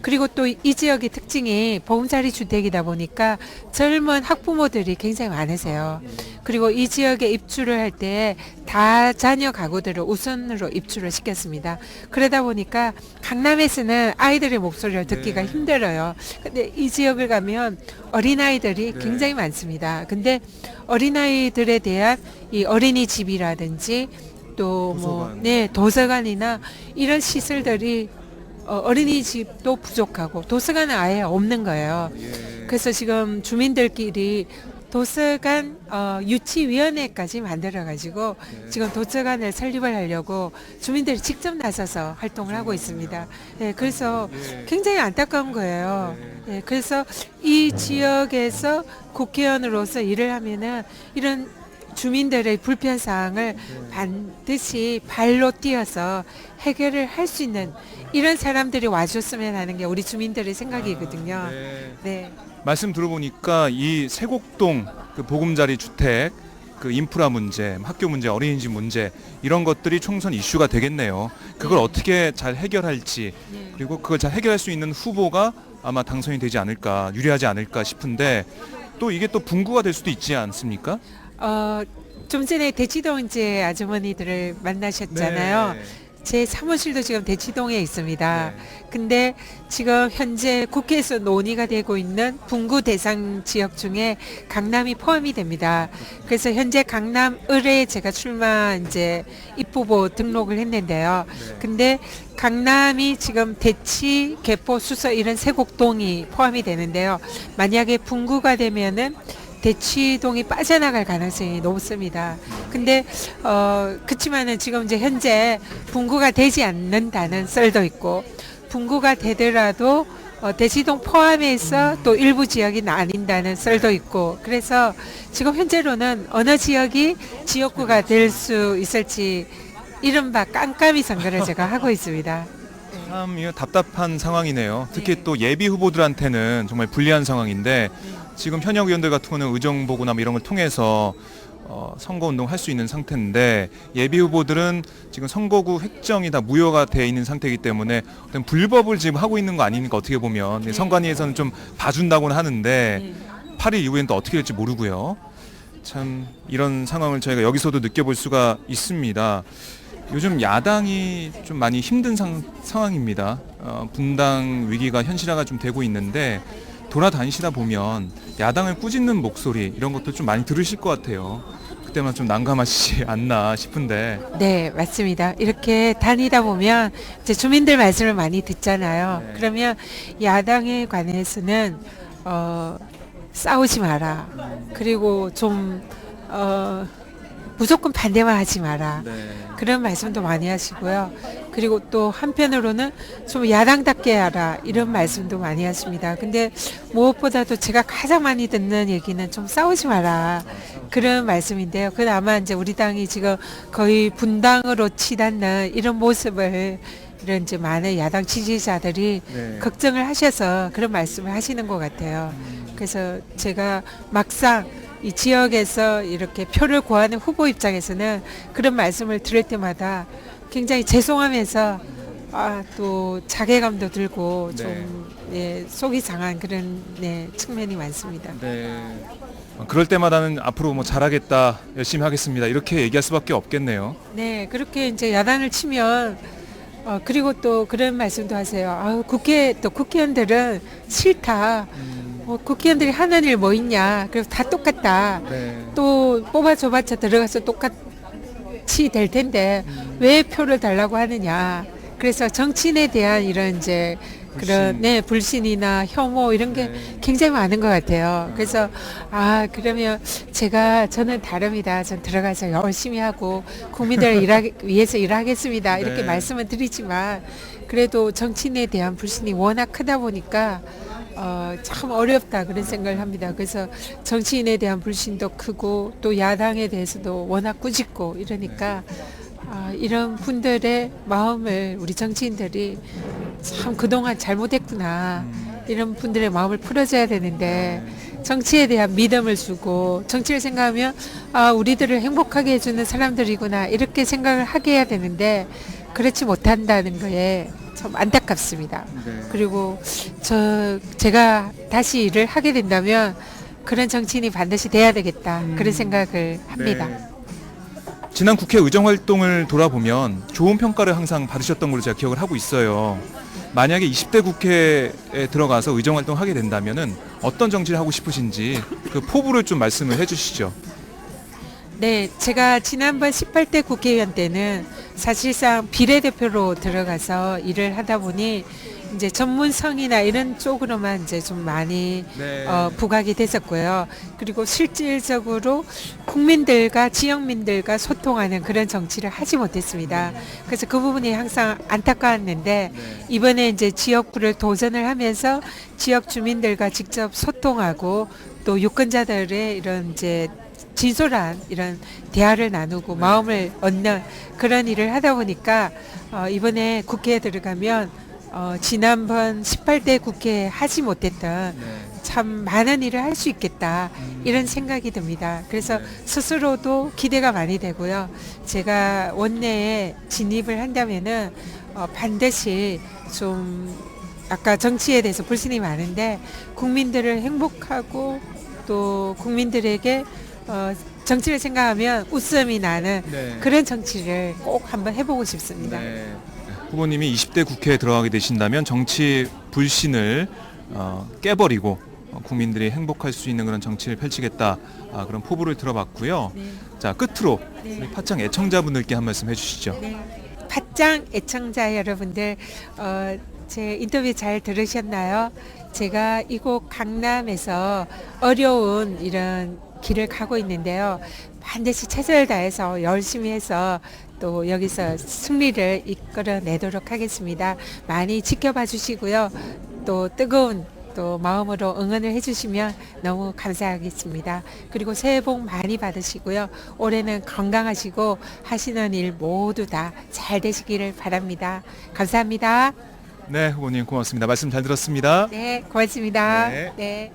그리고 또 이 지역의 특징이 보금자리 주택이다 보니까 젊은 학부모들이 굉장히 많으세요. 그리고 이 지역에 입주를 할 때 다 자녀 가구들을 우선으로 입주를 시켰습니다. 그러다 보니까 강남에서는 아이들의 목소리를 듣기가 힘들어요. 근데 이 지역을 가면 어린아이들이 굉장히 많습니다. 근데 어린아이들에 대한 이 어린이집이라든지 또 뭐 도서관이나 이런 시설들이 어린이집도 부족하고 도서관은 아예 없는 거예요. 그래서 지금 주민들끼리 도서관 유치위원회까지 만들어가지고 지금 도서관을 설립을 하려고 주민들이 직접 나서서 활동을 하고 있습니다. 그래서 굉장히 안타까운 거예요. 그래서 이 지역에서 국회의원으로서 일을 하면은 이런 주민들의 불편 사항을 반드시 발로 뛰어서 해결을 할 수 있는 이런 사람들이 와줬으면 하는 게 우리 주민들의 생각이거든요. 네. 말씀 들어보니까 이 세곡동 그 보금자리 주택 그 인프라 문제, 학교 문제, 어린이집 문제 이런 것들이 총선 이슈가 되겠네요. 그걸 어떻게 잘 해결할지 그리고 그걸 잘 해결할 수 있는 후보가 아마 당선이 되지 않을까, 유리하지 않을까 싶은데 또 이게 또 분구가 될 수도 있지 않습니까? 좀 전에 대치동 이제 아주머니들을 만나셨잖아요. 네. 제 사무실도 지금 대치동에 있습니다. 근데 지금 현재 국회에서 논의가 되고 있는 분구 대상 지역 중에 강남이 포함이 됩니다. 그래서 현재 강남 을에 제가 출마 이제 입후보 등록을 했는데요. 근데 강남이 지금 대치, 개포, 수서 이런 세곡동이 포함이 되는데요. 만약에 분구가 되면은 대치동이 빠져나갈 가능성이 높습니다. 근데 그렇지만은 지금 이제 현재 분구가 되지 않는다는 썰도 있고 분구가 되더라도 대치동 포함해서 또 일부 지역이 나뉜다는 썰도 있고 그래서 지금 현재로는 어느 지역이 지역구가 될 수 있을지 이른바 깜깜이 선거를 제가 하고 있습니다. 참 이거 답답한 상황이네요. 특히 또 예비 후보들한테는 정말 불리한 상황인데 지금 현역 의원들 같은 경우는 의정보고나 뭐 이런 걸 통해서 선거운동 할 수 있는 상태인데 예비 후보들은 지금 선거구 획정이 다 무효가 돼 있는 상태이기 때문에 어떤 불법을 지금 하고 있는 거 아닙니까? 어떻게 보면 선관위에서는 좀 봐준다고는 하는데 8일 이후엔 또 어떻게 될지 모르고요. 참 이런 상황을 저희가 여기서도 느껴볼 수가 있습니다. 요즘 야당이 좀 많이 힘든 상황입니다. 분당 위기가 현실화가 좀 되고 있는데 돌아다니시다 보면 야당을 꾸짖는 목소리 이런 것도 좀 많이 들으실 것 같아요. 그때만 좀 난감하시지 않나 싶은데. 네, 맞습니다. 이렇게 다니다 보면 이제 주민들 말씀을 많이 듣잖아요. 그러면 야당에 관해서는 싸우지 마라. 그리고 좀 무조건 반대만 하지 마라. 그런 말씀도 많이 하시고요. 그리고 또 한편으로는 좀 야당답게 하라 이런 말씀도 많이 하십니다. 근데 무엇보다도 제가 가장 많이 듣는 얘기는 좀 싸우지 마라 그런 말씀인데요. 그건 아마 이제 우리 당이 지금 거의 분당으로 치닫는 이런 모습을 이런 이제 많은 야당 지지자들이 걱정을 하셔서 그런 말씀을 하시는 것 같아요. 그래서 제가 막상 이 지역에서 이렇게 표를 구하는 후보 입장에서는 그런 말씀을 들을 때마다 굉장히 죄송하면서 또 자괴감도 들고 좀 속이 상한 그런 측면이 많습니다. 그럴 때마다는 앞으로 뭐 잘하겠다, 열심히 하겠습니다 이렇게 얘기할 수밖에 없겠네요. 네, 그렇게 이제 야단을 치면 그리고 또 그런 말씀도 하세요. 아우, 국회의원들은 싫다. 국회의원들이 하는 일 뭐 있냐. 그래서 다 똑같다. 네. 또 뽑아줘봤자 들어가서 똑같이 될 텐데 왜 표를 달라고 하느냐. 그래서 정치인에 대한 이런 이제 그런 불신이나 혐오 이런 게 굉장히 많은 것 같아요. 그래서 그러면 저는 다릅니다. 전 들어가서 열심히 하고 국민들을 위해서 일하겠습니다. 이렇게 말씀을 드리지만 그래도 정치인에 대한 불신이 워낙 크다 보니까 참 어렵다 그런 생각을 합니다. 그래서 정치인에 대한 불신도 크고 또 야당에 대해서도 워낙 꾸짖고 이러니까 이런 분들의 마음을 우리 정치인들이 참 그동안 잘못했구나. 이런 분들의 마음을 풀어줘야 되는데 정치에 대한 믿음을 주고 정치를 생각하면 우리들을 행복하게 해주는 사람들이구나 이렇게 생각을 하게 해야 되는데 그렇지 못한다는 거에 참 안타깝습니다. 그리고 제가 다시 일을 하게 된다면 그런 정치인이 반드시 돼야 되겠다 그런 생각을 합니다. 지난 국회 의정 활동을 돌아보면 좋은 평가를 항상 받으셨던 걸로 제가 기억을 하고 있어요. 만약에 20대 국회에 들어가서 의정 활동을 하게 된다면은 어떤 정치를 하고 싶으신지 그 포부를 좀 말씀을 해주시죠. 네, 제가 지난번 18대 국회의원 때는 사실상 비례대표로 들어가서 일을 하다 보니 이제 전문성이나 이런 쪽으로만 이제 좀 많이 부각이 됐었고요. 그리고 실질적으로 국민들과 지역민들과 소통하는 그런 정치를 하지 못했습니다. 그래서 그 부분이 항상 안타까웠는데 이번에 이제 지역구를 도전을 하면서 지역 주민들과 직접 소통하고 또 유권자들의 이런 이제 진솔한 이런 대화를 나누고 마음을 얻는 그런 일을 하다 보니까 이번에 국회에 들어가면 지난번 18대 국회에 하지 못했던 참 많은 일을 할 수 있겠다 이런 생각이 듭니다. 그래서 스스로도 기대가 많이 되고요. 제가 원내에 진입을 한다면은 반드시 좀 아까 정치에 대해서 불신이 많은데 국민들을 행복하고 또 국민들에게 정치를 생각하면 웃음이 나는 그런 정치를 꼭 한번 해보고 싶습니다. 후보님이 20대 국회에 들어가게 되신다면 정치 불신을 깨버리고 국민들이 행복할 수 있는 그런 정치를 펼치겠다 그런 포부를 들어봤고요. 자, 끝으로 우리 팟짱 애청자분들께 한 말씀 해주시죠. 팟짱 애청자 여러분들 제 인터뷰 잘 들으셨나요? 제가 이곳 강남에서 어려운 이런 길을 가고 있는데요. 반드시 최선을 다해서 열심히 해서 또 여기서 승리를 이끌어내도록 하겠습니다. 많이 지켜봐 주시고요. 또 뜨거운 또 마음으로 응원을 해주시면 너무 감사하겠습니다. 그리고 새해 복 많이 받으시고요. 올해는 건강하시고 하시는 일 모두 다 잘 되시기를 바랍니다. 감사합니다. 네, 후보님 고맙습니다. 말씀 잘 들었습니다. 네, 고맙습니다. 네. 네.